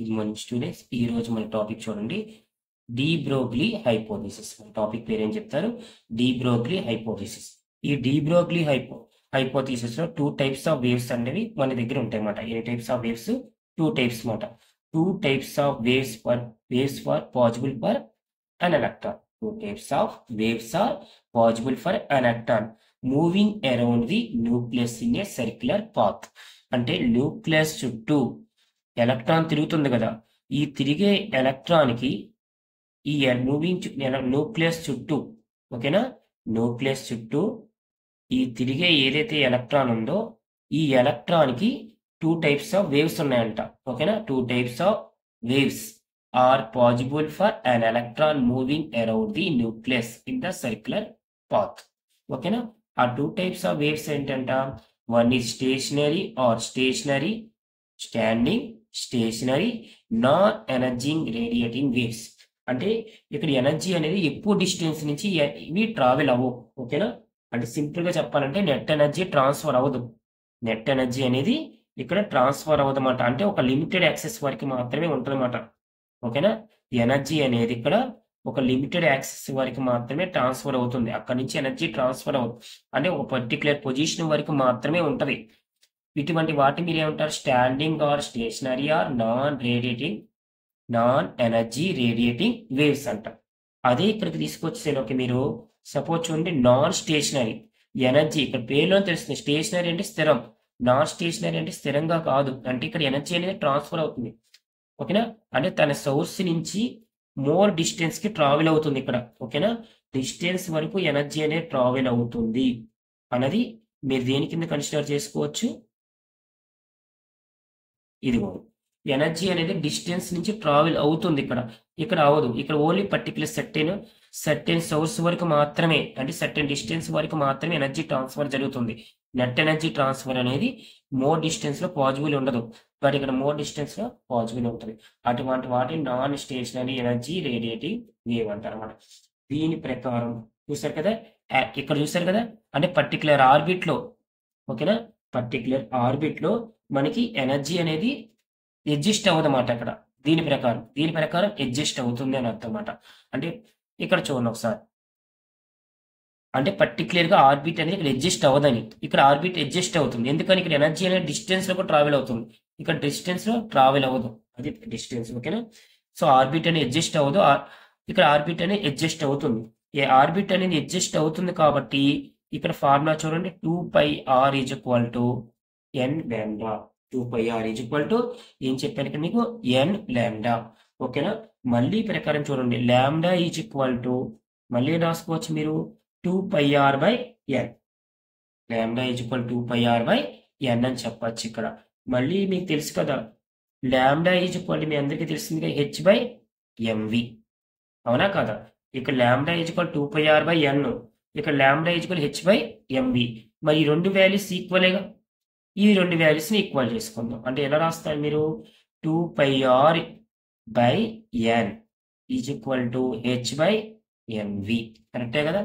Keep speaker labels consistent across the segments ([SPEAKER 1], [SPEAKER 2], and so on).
[SPEAKER 1] ఇది మన స్టూడెంట్స్ ఈ రోజు మన టాపిక్ చూడండి. De Broglie hypothesis. మన టాపిక్ పేరు ఏం చెప్తారు? De Broglie hypothesis. ఈ డి బ్రోగ్లీ హైపోథిసిస్ లో 2 టైప్స్ ఆఫ్ వేవ్స్ అనేవి మన దగ్గర ఉంటాయి అన్నమాట. ఎన్ని టైప్స్ ఆఫ్ వేవ్స్? 2 టైప్స్ అన్నమాట. 2 types of waves for possible for an electron. 2 types of waves are possible for an electron moving around the nucleus in a circular path. అంటే nucleus చుట్టూ electron తిరుగుతుంది కదా, ఈ తిరిగే ఎలక్ట్రాన్ కి ఈ moving nucleus చుట్టూ, ఓకేనా, న్యూక్లియస్ చుట్టూ ఈ తిరిగే ఏదైతే ఎలక్ట్రాన్ ఉందో ఈ ఎలక్ట్రాన్ కి 2 టైప్స్ ఆఫ్ వేవ్స్ ఉన్నాయంట. ఓకేనా, 2 types of waves are possible for an electron moving around the nucleus in the circular path. ఓకేనా, ఆ 2 టైప్స్ ఆఫ్ వేవ్స్ ఏంటంట? One is stationary or stationary, standing, stationary, non energizing radiating waves. అంటే ఇక్కడ energy అనేది ఎక్కువ distance నుంచి ఇవి travel అవ్వవు. ఓకేనా, అంటే సింపుల్ గా చెప్పాలంటే నెట్ ఎనర్జీ ట్రాన్స్ఫర్ అవ్వదు. నెట్ ఎనర్జీ అనేది ఇక్కడ ట్రాన్స్ఫర్ అవ్వదు అన్నమాట. అంటే ఒక లిమిటెడ్ యాక్సెస్ వరకు మాత్రమే ఉంటుంది అన్నమాట. ఓకేనా, ఎనర్జీ అనేది ఇక్కడ ఒక లిమిటెడ్ యాక్సెస్ వరకు మాత్రమే ట్రాన్స్ఫర్ అవుతుంది. అక్కడ నుంచి ఎనర్జీ ట్రాన్స్ఫర్ అవుతుంది అంటే ఒక పర్టికులర్ పొజిషన్ వరకు మాత్రమే ఉంటది. ఇటువంటి వాటి మీరు ఏమంటారు? Standing or stationary or non energy radiating waves అంటారు. అదే ఇక్కడికి తీసుకొచ్చేసరికి మీరు సపోజ్ చూడండి, నాన్ స్టేషనరీ ఎనర్జీ ఇక్కడ పేరులో తెలుస్తుంది. స్టేషనరీ అంటే స్థిరం, నాన్ స్టేషనరీ అంటే స్థిరంగా కాదు. అంటే ఇక్కడ ఎనర్జీ అనేది ట్రాన్స్ఫర్ అవుతుంది. ఓకేనా, అంటే తన సోర్స్ నుంచి మోర్ డిస్టెన్స్ కి ట్రావెల్ అవుతుంది ఇక్కడ. ఓకేనా, డిస్టెన్స్ వరకు ఎనర్జీ అనేది ట్రావెల్ అవుతుంది అన్నది మీరు దేని కింద కన్సిడర్ చేసుకోవచ్చు? ఇదిగో ఎనర్జీ అనేది డిస్టెన్స్ నుంచి ట్రావెల్ అవుతుంది. ఇక్కడ అవ్వదు. ఇక్కడ ఓన్లీ పర్టికులర్ సర్టెన్ సోర్స్ వరకు మాత్రమే, అంటే సర్టెన్ డిస్టెన్స్ వరకు మాత్రమే ఎనర్జీ ట్రాన్స్ఫర్ జరుగుతుంది. నెట్ ఎనర్జీ ట్రాన్స్ఫర్ అనేది మోర్ డిస్టెన్స్ లో పాసిబుల్ ఉండదు, బట్ ఇక్కడ మోర్ డిస్టెన్స్ లో పాసిబుల్ ఉంటుంది. అటువంటి వాటి non stationary energy radiating wave అంటారు అన్నమాట. దీని ప్రకారం చూసారు కదా, ఇక్కడ చూసారు కదా, అంటే పర్టికులర్ ఆర్బిట్ లో, ఓకేనా, పర్టికులర్ ఆర్బిట్ లో మనకి ఎనర్జీ అనేది అడ్జస్ట్ అవ్వదన్నమాట. ఇక్కడ దీని ప్రకారం అడ్జస్ట్ అవుతుంది అని అర్థం అన్నమాట. అంటే ఇక్కడ చూడండి ఒకసారి, అంటే పర్టికులర్ గా ఆర్బిట్ అనేది ఇక్కడ అడ్జస్ట్ అవ్వదని, ఇక్కడ ఆర్బిట్ అడ్జస్ట్ అవుతుంది. ఎందుకని ఇక్కడ ఎనర్జీ అనేది డిస్టెన్స్ లో కూడా ట్రావెల్ అవుతుంది, ఇక్కడ డిస్టెన్స్ లో ట్రావెల్ అవ్వదు. అది డిస్టెన్స్. ఓకేనా, సో ఆర్బిట్ అనేది అడ్జస్ట్ అవ్వదు, ఇక్కడ ఆర్బిట్ అనేది అడ్జస్ట్ అవుతుంది. ఈ ఆర్బిట్ అనేది అడ్జస్ట్ అవుతుంది కాబట్టి ఇక్కడ ఫార్ములా చూడండి, 2πr is equal to n lambda. 2πr is equal to ఏం చెప్పాను ఇక్కడ మీకు? n lambda. ఓకేనా, మళ్ళీ ప్రకారం చూడండి, లాంబ్డా ఈజ్ ఈక్వల్ టు మళ్ళీ రాసుకోవచ్చు మీరు 2πr/n. Lambda is equal 2πr/n అని చెప్పచ్చు. ఇక్కడ మళ్ళీ మీకు తెలుసు కదా, లాంబ్డా ఈజ్ ఈక్వల్ మీ అందరికీ తెలిసింది h/mv, అవునా కదా? ఇక్కడ లాంబ్డా ఈజ్ ఈక్వల్ 2πr/n, ఇక్కడ లాంబ్డా ఈజ్ ఈక్వల్ h/mv. మరి ఈ రెండు వాల్యూస్ ఈక్వలేగా, ఈ రెండు వాల్యూస్ ని ఈక్వల్ చేసుకుందాం. అంటే ఎలా రాస్తారు మీరు? 2πr/n is equal to h/mv. కరెక్టే కదా?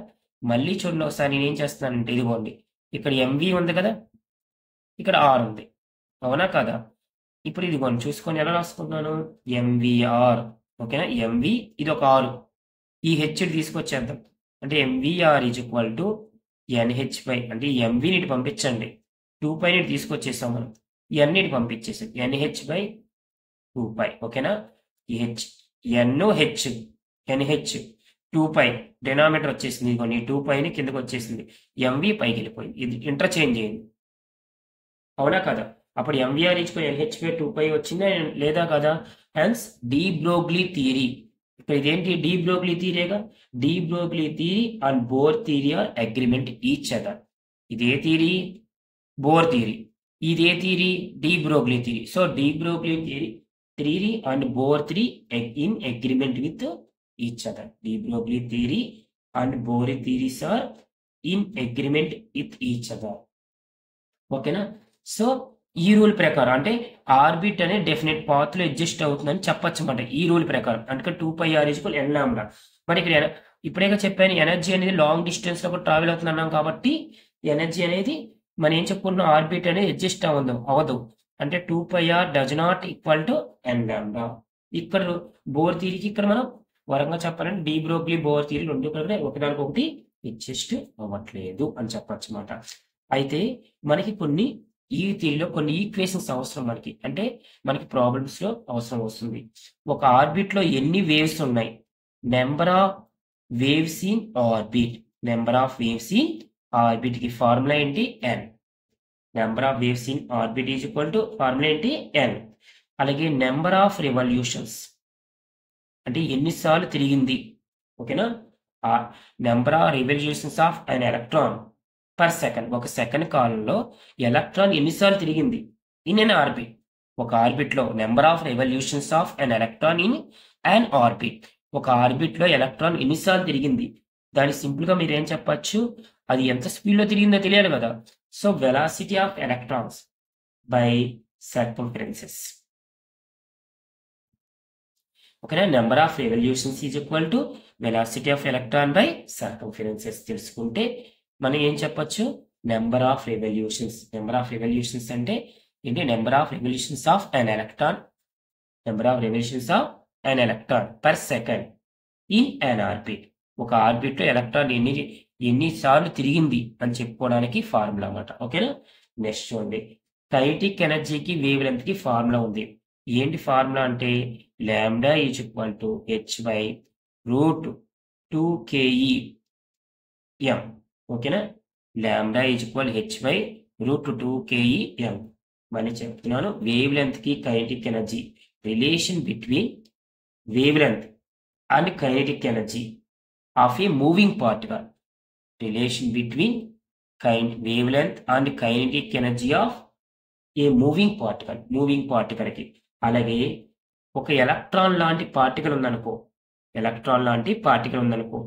[SPEAKER 1] మళ్ళీ చూడండి ఒకసారి, నేను ఏం చేస్తున్నానంటే ఇదిగోండి, ఇక్కడ mv ఉంది కదా, ఇక్కడ r ఉంది, అవునా కదా? ఇప్పుడు ఇదిగోండి చూసుకొని ఎలా రాసుకుంటున్నాను? mvr. ఓకేనా, mv ఇది ఒక r, ఈ h తీసుకొచ్చేద్దాం. అంటే mvr is equal to nh/, అంటే mv నీటి పంపించండి, 2π నీటి తీసుకొచ్చేసాం మనం, n నీటి పంపించేసాం, nh/2π. ఓకేనా, ఈ nh 2π డినామినేటర్ వచ్చేసింది, ఇదిగోండి 2πని కిందకి వచ్చేసింది, mv పైకి వెళ్ళిపోయింది. ఇది ఇంటర్చేంజ్ చేయండి, అవునా కదా? అప్పుడు mvr ఈక్వల్ nh/2π వచ్చిందా లేదా కదా? Hence de Broglie theory. ఇక్కడ ఇదేంటి? డి బ్రోగ్లీ థియరీగా. De Broglie theory and Bohr theory are agreement each other. ఇదే థియరీ బోర్ థియరీ, ఇదే theory de Broglie theory. So de Broglie theory and Bohr theory in agreement with each other. De Broglie theory and Bohr theories are in agreement with each other. ఓకేనా, so ఈ rule ప్రకారం అంటే orbit అనేది definite path లో adjust అవుతుందని చెప్పచ్చు అన్నమాట. ఈ రూల్ ప్రకారం అంటే 2πr ఈక్వల్ n లాంబ్డా. మరి ఇక్కడ ఇప్పుడేగా చెప్పాను, ఎనర్జీ అనేది లాంగ్ డిస్టెన్స్ లో కూడా ట్రావెల్ అవుతుంది అన్నాం కాబట్టి ఎనర్జీ అనేది మనం ఏం చెప్పుకుంటున్నాం? ఆర్బిట్ అనేది అడ్జస్ట్ అవ్వదు. అంటే 2πr does not equal to n lambda. ఇక్కడ బోర్ థియరీకి ఇక్కడ మనం వరంగా చెప్పాలంటే డి బ్రోగ్లీ బోర్ థియరీ రెండు కూడా ఒకదానికొకటి అడ్జస్ట్ అవ్వట్లేదు అని చెప్పొచ్చు అన్నమాట. అయితే మనకి కొన్ని ఈ థియరీలో కొన్ని ఈక్వేషన్స్ అవసరం మనకి. అంటే మనకి ప్రాబ్లమ్స్ లో అవసరం వస్తుంది. ఒక ఆర్బిట్ లో ఎన్ని వేవ్స్ ఉన్నాయి, number of waves in orbit. Number of waves in orbit కి ఫార్ములా ఏంటి? n. Number of waves in orbit is equal to formula ఏంటి? n. అలాగే నెంబర్ ఆఫ్ రెవల్యూషన్స్ అంటే ఎన్నిసార్లు తిరిగింది. ఓకేనా? Number of revolutions of an electron per second. ఒక second కాలంలో ఎలక్ట్రాన్ ఎన్నిసార్లు తిరిగింది ఇన్ అన్ ఆర్బిట్. ఒక ఆర్బిట్ లో number of revolutions of an electron in an orbit. ఒక ఆర్బిట్ లో ఎలక్ట్రాన్ ఎన్నిసార్లు తిరిగింది, దాన్ని సింపుల్ గా మీరు ఏం చెప్పచ్చు, అది ఎంత స్పీడ్ లో తిరిగిందో తెలియాలి కదా. So velocity of electrons by circumferences. ఓకేనా? Number of revolutions is equal to velocity of electron by circumferences తెలుసుకుంటే మనం ఏం చెప్పొచ్చు? Number of revolutions. Number of revolutions అంటే ఏంటి? Number of revolutions of an electron. Number of revolutions of an electron per second in an orbit. ఒక orbit లో electron ఎన్నిసార్లు తిరిగింది అని చెప్పుకోవడానికి ఫార్ములా అన్నమాట. ఓకేనా? నెక్స్ట్ చూడండి, కైనెటిక్ ఎనర్జీకి వేవ్ లెంత్ కి ఫార్ములా ఉంది. ఏంటి ఫార్ములా అంటే lambda is equal to h/√2kEm. ఓకేనా? Lambda is equal h/√2kEm. మళ్ళీ చెప్తున్నాను, వేవ్ లెంత్ కి kinetic energy relation between wave length and kinetic energy of A moving particle. Relation between wave length and kinetic energy of A moving particle. Moving particle కి. అలాగే ఒక electron లాంటి particle ఉందనుకో, electron లాంటి particle ఉందనుకో,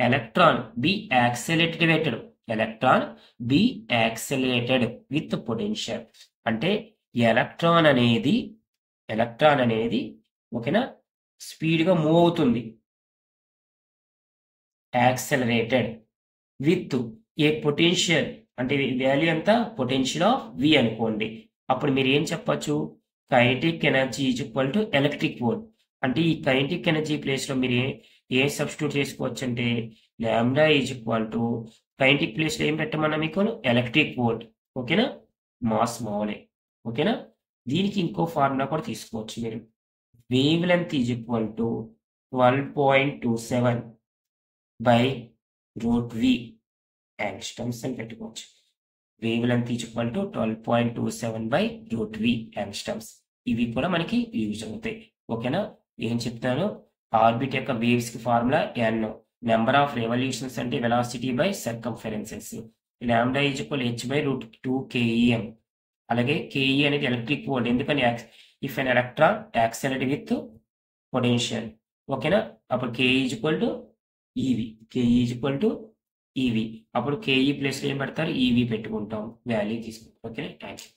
[SPEAKER 1] electron be accelerated. Electron be accelerated with potential. అంటే electron అనేది ఓకేనా స్పీడ్ గా మూవ్ అవుతుంది. యాక్సెలరేటెడ్ విత్ ఏ పొటెన్షియల్ అంటే వాల్యూ ఎంత? పొటెన్షియల్ ఆఫ్ వి అనుకోండి. అప్పుడు మీరు ఏం చెప్పొచ్చు? Kinetic energy is equal to electric volt. అంటే ఈ కైనెటిక్ ఎనర్జీ ప్లేస్ లో మీరు ఏ సబ్స్టిట్యూట్ చేసుకోవచ్చు అంటే lambda is equal to kinetic place లో ఏం పెట్టమన్నా మీకు? Electric volt. ఓకేనా? మాస్ మోలే. ఓకేనా? దీనికి ఇంకో ఫార్ములా కూడా తీసుకోవచ్చు మీరు. Wave length is equal to 12.27 by √v angstroms అని పెట్టుకోవచ్చు. Wave length is equal to 12.27 by √v angstroms. ఇవి కూడా మనకి యూజ్ అవుతాయి. ఓకేనా? ఏం చెప్తాను? ఆర్బిట్ యొక్క వేవ్స్ కి formula n. Number of revolutions అంటే velocity by circumferences. Lambda is equal h/√2kEm. అలాగే KE అనేది ఎలక్ట్రిక్ వోల్ట్. ఎందుకని? If an electron accelerate with potential. ఓకేనా? అప్పుడు KE is equal to EV. KE is equal to EV. అప్పుడు KE place లో ఏం పెడతారు? EV పెట్టుకుంటాం, వాల్యూ తీసుకుంటాం. Okay, thank you.